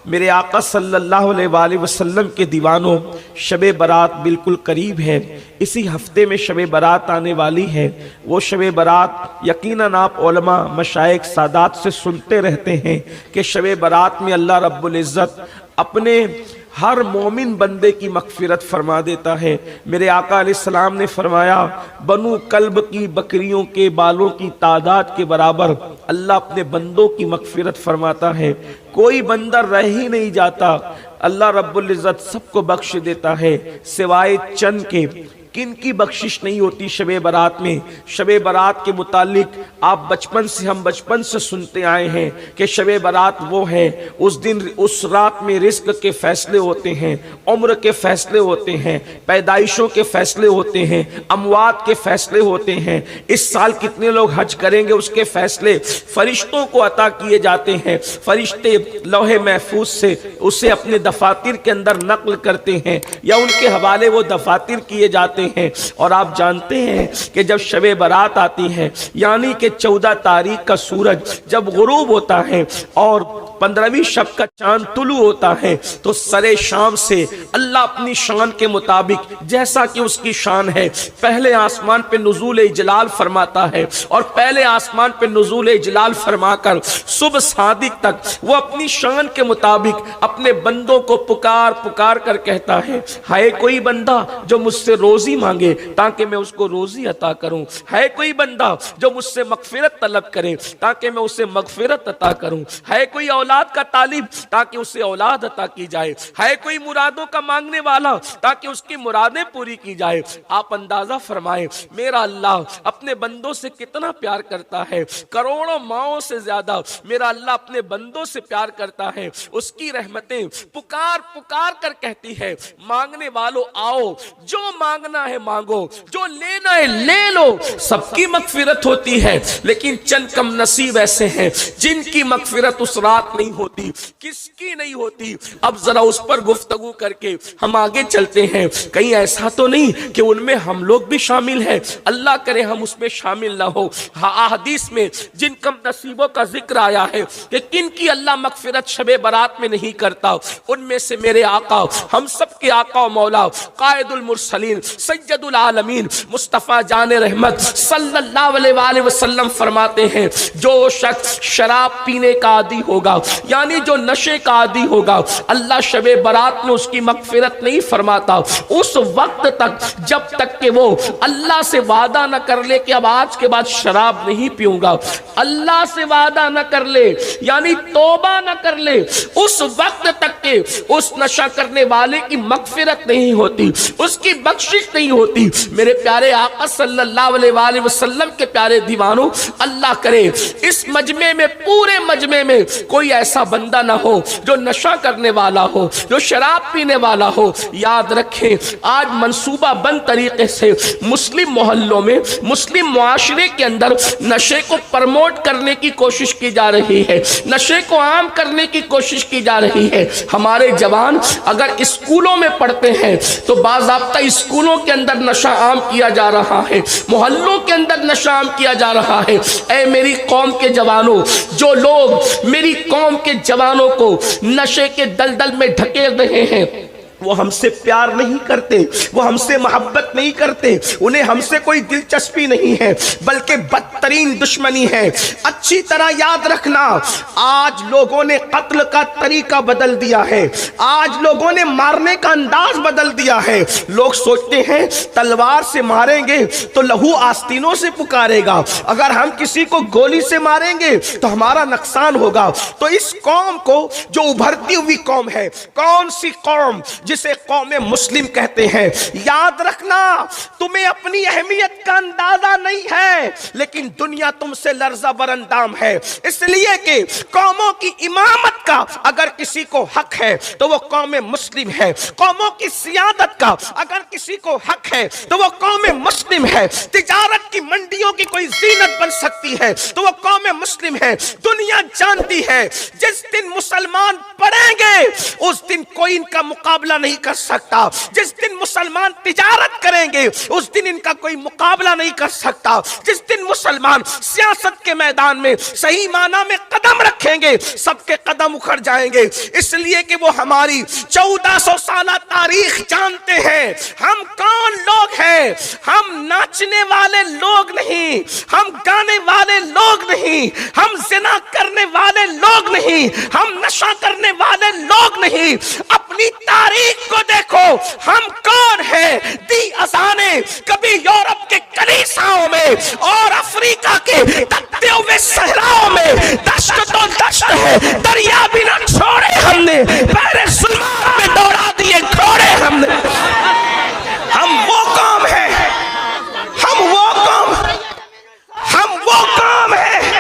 میرے آقا صلی اللہ علیہ وآلہ وسلم کے دیوانوں، شب برات بالکل قریب ہے، اسی ہفتے میں شب برات آنے والی ہے۔ وہ شب برات یقیناً آپ علماء، مشائخ، سادات سے سنتے رہتے ہیں کہ شب برات میں اللہ رب العزت اپنے ہر مومن بندے کی مغفرت فرما دیتا ہے۔ میرے آقا علیہ السلام نے فرمایا، بنو کلب کی بکریوں کے بالوں کی تعداد کے برابر اللہ اپنے بندوں کی مغفرت فرماتا ہے۔ کوئی بندہ رہ ہی نہیں جاتا، اللہ رب العزت سب کو بخش دیتا ہے سوائے چند کے۔ کن کی بخشش نہیں ہوتی شب برات میں؟ شب برات کے متعلق آپ ہم بچپن سے سنتے آئے ہیں کہ شب برات وہ ہے، اس دن اس رات میں رزق کے فیصلے ہوتے ہیں، عمر کے فیصلے ہوتے ہیں، پیدائشوں کے فیصلے ہوتے ہیں، اموات کے فیصلے ہوتے ہیں، اس سال کتنے لوگ حج کریں گے اس کے فیصلے فرشتوں کو عطا کیے جاتے ہیں۔ فرشتے لوح محفوظ سے اسے اپنے دفاتر کے اندر نقل کرتے ہیں یا ان کے حوالے وہ دفاتر کیے جاتے ہیں۔ اور آپ جانتے ہیں کہ جب شب برات آتی ہے، یعنی کہ 14 تاریخ کا سورج جب غروب ہوتا ہے اور 15ویں شب کا چاند طلوع ہوتا ہے، تو سرے شام سے اللہ اپنی شان کے مطابق جیسا کہ اس کی شان ہے پہلے آسمان پہ نزول جلال فرماتا ہے، اور پہلے آسمان پہ نزول جلال فرما کر صبح صادق تک وہ اپنی شان کے مطابق اپنے بندوں کو پکار پکار کر کہتا ہے، ہے کوئی بندہ جو مجھ سے روزی مانگے تاکہ میں اس کو روزی عطا کروں، ہے کوئی بندہ جو مجھ سے مغفرت طلب کرے تاکہ میں اسے مغفرت عطا کروں، ہے کوئی اولاد کا طالب تاکہ اسے اولاد عطا کی جائے، ہے کوئی مرادوں کا مانگنے والا تاکہ اس کی مرادیں پوری کی جائے۔ آپ اندازہ فرمائیں میرا اللہ اپنے بندوں سے کتنا پیار کرتا ہے، کروڑوں ماؤں سے زیادہ میرا اللہ اپنے بندوں سے پیار کرتا ہے۔ اس کی رحمتیں پکار پکار کر کہتی ہے، مانگنے والوں آؤ، جو مانگنا ہے مانگو، جو لینا ہے لے لو۔ سب کی مغفرت ہوتی ہے لیکن چند کم نصیب ایسے ہیں جن کی مغفرت اس رات نہیں ہوتی۔ کس کی نہیں ہوتی؟ اب ذرا اس پر گفتگو کر کے ہم آگے چلتے ہیں، کہیں ایسا تو نہیں کہ ان میں ہم لوگ بھی شامل ہیں؟ اللہ کرے ہم اس میں شامل نہ ہو۔ حدیث میں جن کم نصیبوں کا ذکر آیا ہے کہ کن کی اللہ مغفرت شب برات میں نہیں کرتا، ان میں سے میرے آقا، ہم سب کے آقا و مولا، قائد المرسلین، سید العالمین، مصطفیٰ جان رحمت صلی اللہ علیہ وآلہ وسلم فرماتے ہیں، جو شخص شراب پینے کا عادی ہوگا، یعنی جو نشے کا عادی ہوگا، اللہ شب برات میں اس کی مغفرت نہیں فرماتا اس وقت تک جب تک کہ وہ اللہ سے وعدہ نہ کر لے کہ اب آج کے بعد شراب نہیں پیوں گا۔ اللہ سے وعدہ نہ کر لے یعنی توبہ نہ کر لے، اس وقت تک کہ اس نشہ کرنے والے کی مغفرت نہیں ہوتی، اس کی بخشش نہیں ہوتی۔ میرے پیارے آقا صلی اللہ علیہ وآلہ وسلم کے پیارے دیوانوں، اللہ کرے اس مجمع میں، پورے مجمع میں کوئی ایسا بندہ نہ ہو جو نشہ کرنے والا ہو، جو شراب پینے والا ہو۔ یاد رکھیں آج منصوبہ بند طریقے سے مسلم محلوں میں، مسلم معاشرے کے اندر نشے کو پرموٹ کرنے کی کوشش کی جا رہی ہے، نشے کو عام کرنے کی کوشش کی جا رہی ہے۔ ہمارے جوان اگر اسکولوں میں پڑھتے ہیں تو باضابطہ اسکولوں کے اندر نشہ عام کیا جا رہا ہے، محلوں کے اندر نشہ عام کیا جا رہا ہے۔ اے میری قوم کے جوانوں، جو لوگ میری قوم کے جوانوں کو نشے کے دلدل میں ڈھکیل رہے ہیں، وہ ہم سے پیار نہیں کرتے، وہ ہم سے محبت نہیں کرتے، انہیں ہم سے کوئی دلچسپی نہیں ہے، بلکہ بدترین دشمنی ہے۔ اچھی طرح یاد رکھنا، آج لوگوں نے قتل کا طریقہ بدل دیا ہے، آج لوگوں نے مارنے کا انداز بدل دیا ہے۔ لوگ سوچتے ہیں تلوار سے ماریں گے تو لہو آستینوں سے پکارے گا، اگر ہم کسی کو گولی سے ماریں گے تو ہمارا نقصان ہوگا۔ تو اس قوم کو جو ابھرتی ہوئی قوم ہے، کون سی قوم؟ جسے قوم مسلم کہتے ہیں۔ یاد رکھنا تمہیں اپنی اہمیت کا اندازہ نہیں ہے، لیکن دنیا تم سے لرزہ براندام ہے، اس لیے کہ قوموں کی امامت کا اگر کسی کو حق ہے تو وہ قوم مسلم ہے، قوموں کی سیادت کا اگر کسی کو حق ہے تو وہ قوم مسلم ہے، تجارت کی منڈیوں کی کوئی زینت بن سکتی ہے تو وہ قوم مسلم ہے۔ دنیا جانتی ہے جس دن مسلمان پڑھیں گے اس دن کوئی ان کا مقابلہ نہیں کر سکتا. جس دن مسلمان تجارت کریں گے اس دن ان کا کوئی مقابلہ نہیں کر سکتا. جس دن مسلمان سیاست کے میدان میں صحیح معنی میں قدم رکھیں گے سب کے قدم اکھڑ جائیں گے. اس لیے کہ وہ ہماری 1400 سالہ تاریخ جانتے ہیں. ہم کون لوگ ہیں؟ ہم ناچنے والے لوگ نہیں, ہم گانے والے لوگ نہیں, ہم زنا کرنے والے لوگ نہیں, ہم نشہ کرنے والے لوگ نہیں. اپنی تاریخ کو دیکھو ہم کون ہیں. دی اذانیں کبھی یورپ کے کلیساؤں میں اور افریقہ کے تپتے ہوئے صحراؤں میں دشت تو دشت ہے, دریا بھی نہ چھوڑے ہم نے, پہرے ظلمات میں دوڑا دیے گھوڑے ہم نے. ہم وہ قوم ہیں, ہم وہ قوم, ہم وہ قوم ہیں,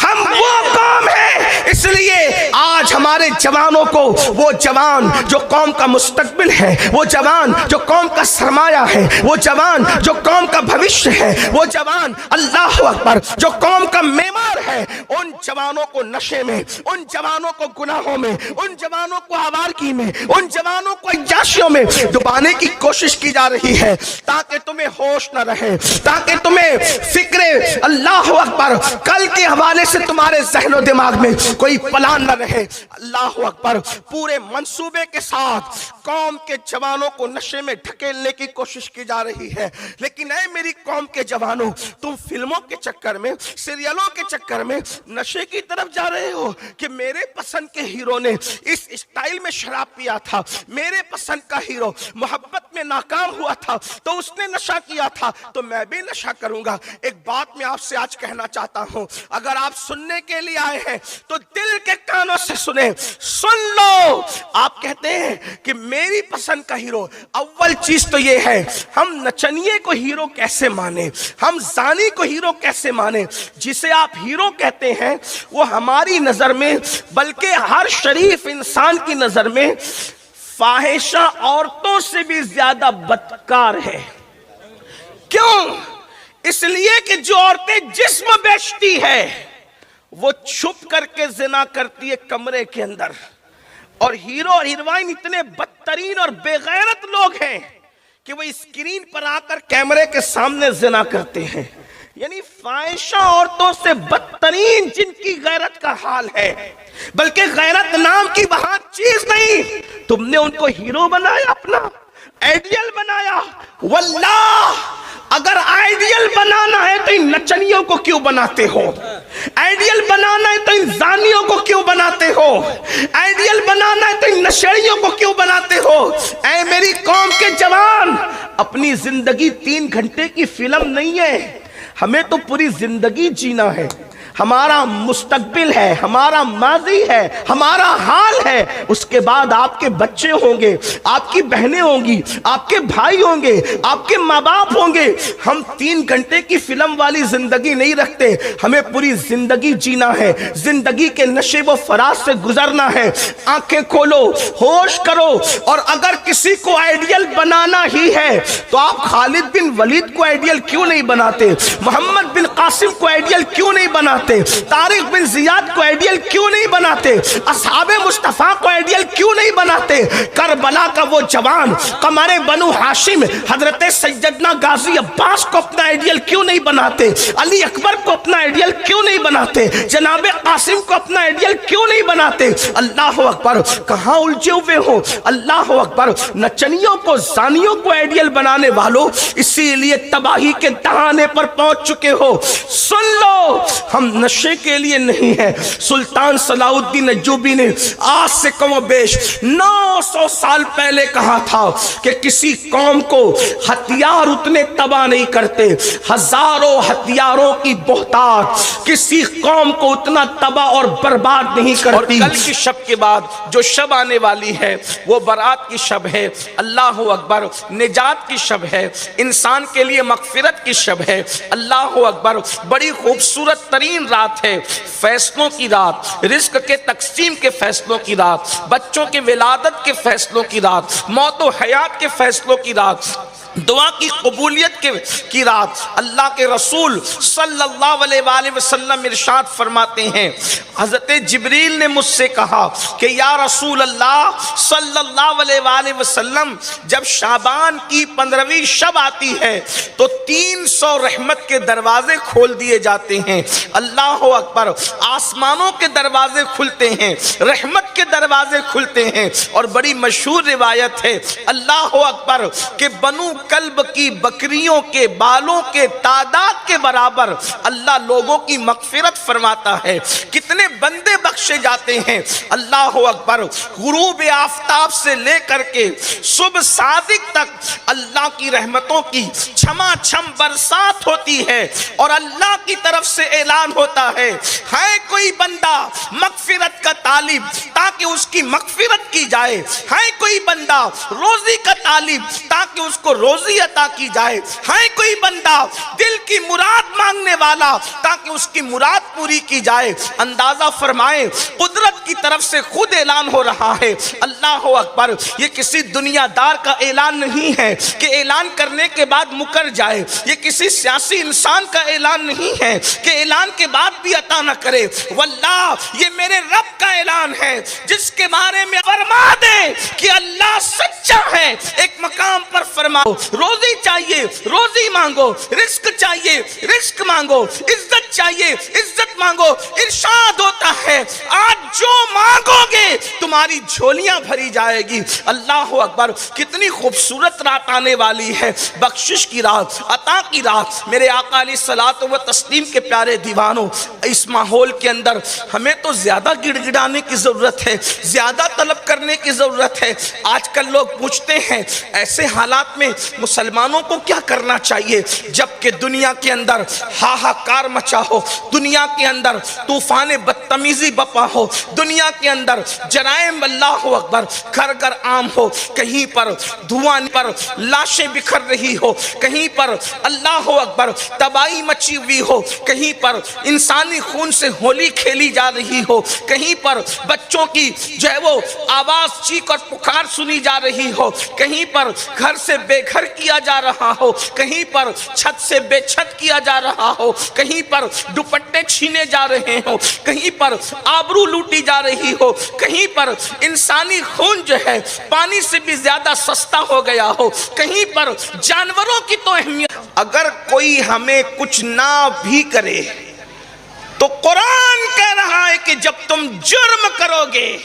ہم وہ قوم ہیں. اس لیے آج ہمارے جوانوں کو, وہ جوان جو قوم کا مستقبل ہے, وہ جوان جو قوم کا سرمایہ ہے, وہ جوان جو قوم کا بھوشیہ ہے, وہ جوان اللہ اکبر جو قوم کا معمار ہے, ان جوانوں کو نشے میں, ان جوانوں کو گناہوں میں, ان جوانوں کو آوارگی میں, ان جوانوں کو عیاشیوں میں ڈبانے کی کوشش کی جا رہی ہے تاکہ تمہیں ہوش نہ رہے, تاکہ تمہیں فکر اللہ اکبر کل کے حوالے سے تمہارے ذہن و دماغ میں کوئی پلان نہ رہے. اللہ اکبر پورے منصوبے کے ساتھ قوم کے جوانوں کو نشے میں ڈھکیلنے کی کوشش کی جا رہی ہے. لیکن اے میری قوم کے جوانوں, تم فلموں کے چکر میں, سیریلوں کے چکر میں نشے کی طرف جا رہے ہو کہ میرے پسند کے ہیرو نے اس اسٹائل میں شراب پیا تھا, میرے پسند کا ہیرو محبت میں ناکام ہوا تھا تو اس نے نشہ کیا تھا تو میں بھی نشہ کروں گا. ایک بات میں آپ سے آج کہنا چاہتا ہوں, اگر آپ سننے کے لیے آئے ہیں تو دل کے کانوں سے سنیں, سن لو. آپ کہتے ہیں کہ میری پسند کا ہیرو, اول چیز تو یہ ہے ہم نچنیے کو ہیرو کیسے مانے, ہم زانی کو ہیرو کیسے مانے. جسے آپ ہیرو کہتے ہیں وہ ہماری نظر میں بلکہ ہر شریف انسان کی نظر میں فاحشہ عورتوں سے بھی زیادہ بدکار ہے. کیوں؟ اس لیے کہ جو عورتیں جسم بیچتی ہے وہ چھپ کر کے زنا کرتی ہے کمرے کے اندر, اور ہیرو اور ہیروئن اتنے بدترین اور بے غیرت لوگ ہیں کہ وہ اسکرین پر آ کر کیمرے کے سامنے زنا کرتے ہیں. یعنی فاحشہ عورتوں سے بدترین جن کی غیرت کا حال ہے, بلکہ غیرت نام کی وہاں چیز نہیں. تم نے ان کو ہیرو بنایا, اپنا آئیڈیل بنایا. واللہ اگر آئیڈیل بنانا ہے تو ان نچنیوں کو کیوں بناتے ہو؟ آئیڈیل بنانا ہے تو ان زانیوں کو کیوں بناتے ہو؟ آئیڈیل بنانا ہے تو ان نشیڑیوں کو کیوں بناتے ہو؟ اے میری قوم کے جوان, اپنی زندگی 3 گھنٹے کی فلم نہیں ہے, ہمیں تو پوری زندگی جینا ہے. ہمارا مستقبل ہے, ہمارا ماضی ہے, ہمارا حال ہے. اس کے بعد آپ کے بچے ہوں گے, آپ کی بہنیں ہوں گی, آپ کے بھائی ہوں گے, آپ کے ماں باپ ہوں گے. ہم 3 گھنٹے کی فلم والی زندگی نہیں رکھتے, ہمیں پوری زندگی جینا ہے. زندگی کے نشے و فراز سے گزرنا ہے. آنکھیں کھولو, ہوش کرو. اور اگر کسی کو آئیڈیل بنانا ہی ہے تو آپ خالد بن ولید کو آئیڈیل کیوں نہیں بناتے؟ محمد بن قاسم کو آئیڈیل کیوں نہیں بناتے؟ طارق بن زیاد کو آئیڈیل کیوں نہیں بناتے؟ اصحاب مصطفیٰ کو آئیڈیل کیوں نہیں بناتے؟ کربلا کا وہ جوان قمر بنو ہاشم حضرت سیدنا غازی عباس کو اپنا آئیڈیل کیوں نہیں بناتے؟ علی اکبر کو اپنا آئیڈیل کیوں نہیں بناتے؟ جناب قاسم کو اپنا آئیڈیل کیوں نہیں بناتے؟ اللہ اکبر, کہاں الجھے ہوئے ہو؟ اللہ اکبر. نچنیوں کو, زانیوں کو آئیڈیل بنانے والوں اسی لیے تباہی کے دہانے پر پہنچ چکے ہو. سن لو, ہم نشے کے لیے نہیں ہے. سلطان صلاح الدین ایوبی نے آج سے کم و بیش 900 سال پہلے کہا تھا کہ کسی قوم کو ہتھیار اتنے تباہ نہیں کرتے, ہزاروں ہتھیاروں کی بہتات کسی قوم کو اتنا تباہ اور برباد نہیں کرتی. اور کل کی شب کے بعد جو شب آنے والی ہے وہ برات کی شب ہے. اللہ اکبر, نجات کی شب ہے, انسان کے لیے مغفرت کی شب ہے. اللہ اکبر, بڑی خوبصورت ترین رات ہے, فیصلوں کی رات, رزق کے تقسیم کے فیصلوں کی رات, بچوں کے ولادت کے فیصلوں کی رات, موت و حیات کے فیصلوں کی رات. دعا کی قبولیت کی رات اللہ کے رسول صلی اللہ علیہ وآلہ وسلم ارشاد فرماتے ہیں، حضرت جبریل نے مجھ سے کہا کہ یا رسول اللہ صلی اللہ علیہ وآلہ وسلم، جب شعبان کی 15ویں شب آتی ہے تو 300 رحمت کے دروازے کھول دیے جاتے ہیں۔ اللہ اکبر، آسمانوں کے دروازے کھلتے ہیں، رحمت کے دروازے کھلتے ہیں، اور بڑی مشہور روایت ہے اللہ اکبر کہ بنو کلب کی بکریوں کے بالوں کے تعداد کے برابر اللہ لوگوں کی مغفرت فرماتا ہے۔ کتنے بندے بخشے جاتے ہیں، اللہ اکبر، غروب آفتاب سے لے کر کے صبح صادق تک اللہ کی رحمتوں کی چھما چھم برسات ہوتی ہے، اور اللہ کی طرف سے اعلان ہوتا ہے کوئی بندہ مغفرت کا طالب تاکہ اس کی مغفرت کی جائے، ہے کوئی بندہ روزی کا طالب تاکہ اس کو روزی عطا کی جائے، ہے کوئی بندہ دل کی مراد مانگنے والا تاکہ اس کی مراد پوری کی جائے۔ اندازہ فرمائیں، قدرت کی طرف سے خود اعلان ہو رہا ہے۔ اللہ اکبر، یہ کسی دنیا دار کا اعلان نہیں ہے کہ اعلان کرنے کے بعد مکر جائے، یہ کسی سیاسی انسان کا اعلان نہیں ہے کہ اعلان کے بعد بھی عطا نہ کرے، واللہ یہ میرے رب کا اعلان ہے جس کے بارے میں فرما دے کہ اللہ سچا ہے۔ ایک مقام پر فرماؤ، روزی چاہیے روزی مانگو، رزق چاہیے رزق مانگو، عزت چاہیے عزت مانگو۔ ارشاد ہوتا ہے آج جو مانگو گے تمہاری جھولیاں بھری جائے گی۔ اللہ اکبر، کتنی خوبصورت رات آنے والی ہے، بخشش کی رات، عطا کی رات۔ میرے آقا علیہ الصلوۃ والتسلیم کے پیارے دیوانوں، اس ماحول کے اندر ہمیں تو زیادہ گڑ گڑانے کی ضرورت ہے، زیادہ طلب کرنے کی ضرورت ہے۔ آج کل لوگ پوچھتے ہیں ایسے حالات میں مسلمانوں کو کیا کرنا چاہیے، جبکہ دنیا کے اندر ہاہاکار مچا ہو، دنیا کے اندر طوفان بدتمیزی بپا ہو، دنیا کے اندر جرائم اللہ اکبر گھر گھر عام ہو، کہیں پر دھواں پر لاشیں بکھر رہی ہو، کہیں پر اللہ اکبر تباہی مچی ہوئی ہو، کہیں پر انسانی خون سے ہولی کھیلی جا رہی ہو، کہیں پر بچوں کی جو ہے وہ آواز چیخ اور پکار سنی جا رہی ہو، کہیں پر گھر سے بے گھر کیا جا رہا ہو، کہیں پر چھت سے بے چھت کیا جا رہا ہو، کہیں پر دوپٹے چھینے جا رہے ہو، کہیں پر آبرو لوٹی جا رہی ہو، کہیں پر انسانی خون جو ہے پانی سے بھی زیادہ سستا ہو گیا ہو، کہیں پر جانوروں کی تو اہمیت۔ اگر کوئی ہمیں کچھ نہ بھی کرے تو قرآن کہہ رہا ہے کہ جب تم جرم کرو گے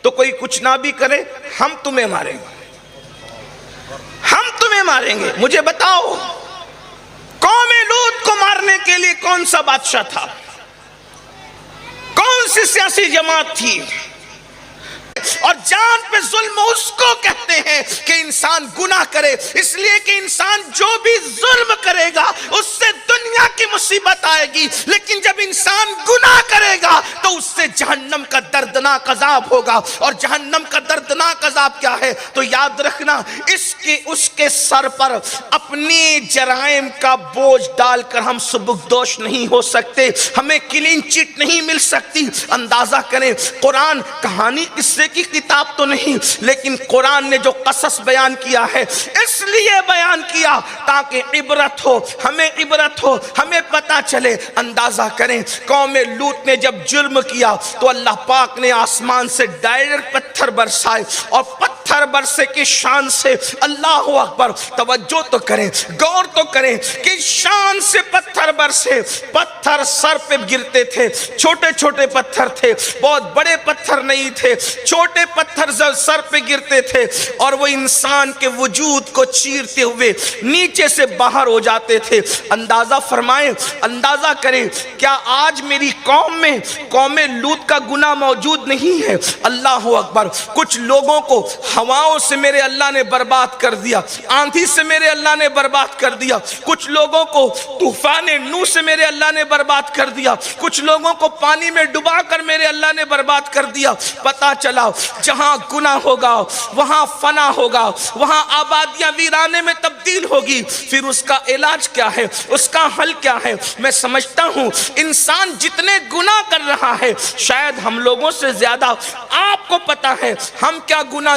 تو کوئی کچھ نہ بھی کرے ہم تمہیں ماریں گے، ہم تمہیں ماریں گے۔ مجھے بتاؤ قوم لوط کو مارنے کے لیے کون سا بادشاہ تھا، کون سی سیاسی جماعت تھی؟ اور جان پہ ظلم اس کو کہتے ہیں کہ انسان گناہ کرے، اس لیے کہ انسان جو بھی ظلم کرے گا اس سے دنیا کی مصیبت آئے گی، لیکن جب انسان گناہ کرے گا تو اس سے جہنم کا دردناک عذاب ہوگا۔ اور جہنم کا دردناک عذاب کیا ہے تو یاد رکھنا، اس کے سر پر اپنی جرائم کا بوجھ ڈال کر ہم سبکدوش نہیں ہو سکتے، ہمیں کلین چٹ نہیں مل سکتی۔ اندازہ کریں، قرآن کہانی قصے کی کتاب تو نہیں، لیکن قرآن نے جو قصص بیان کیا ہے اس لیے بیان کیا تاکہ عبرت ہو، ہمیں عبرت ہو، ہمیں پتا چلے۔ اندازہ کریں قوم لوط نے جب جرم کیا تو اللہ پاک نے آسمان سے ڈائریکٹ پتھر برسائے، اور پتھر برسے کی شان سے اللہ اکبر، توجہ تو کریں، غور تو کریں کہ شان سے پتھر برسے، پتھر سر پہ گرتے تھے، چھوٹے چھوٹے پتھر تھے، بہت بڑے پتھر نہیں تھے، چھوٹے پتھر سر پہ گرتے تھے اور وہ انسان کے وجود کو چیرتے ہوئے نیچے سے باہر ہو جاتے تھے۔ اندازہ فرمائیں، اندازہ کریں، کیا آج میری قوم میں قوم لوط کا گناہ موجود نہیں ہے؟ اللہ اکبر، کچھ لوگوں کو ہواؤں سے میرے اللہ نے برباد کر دیا، آندھی سے میرے اللہ نے برباد کر دیا، کچھ لوگوں کو طوفان نوح سے میرے اللہ نے برباد کر دیا، کچھ لوگوں کو پانی میں ڈبا کر میرے اللہ نے برباد کر دیا۔ پتا چلا جہاں گناہ ہوگا وہاں فنا ہوگا، وہاں آبادیاں ویرانے میں تبدیل ہوگی۔ پھر اس کا علاج کیا ہے، اس کا حل کیا ہے؟ میں سمجھتا ہوں انسان جتنے گناہ کر رہا ہے شاید ہم لوگوں سے زیادہ آپ کو پتا ہے ہم کیا گناہ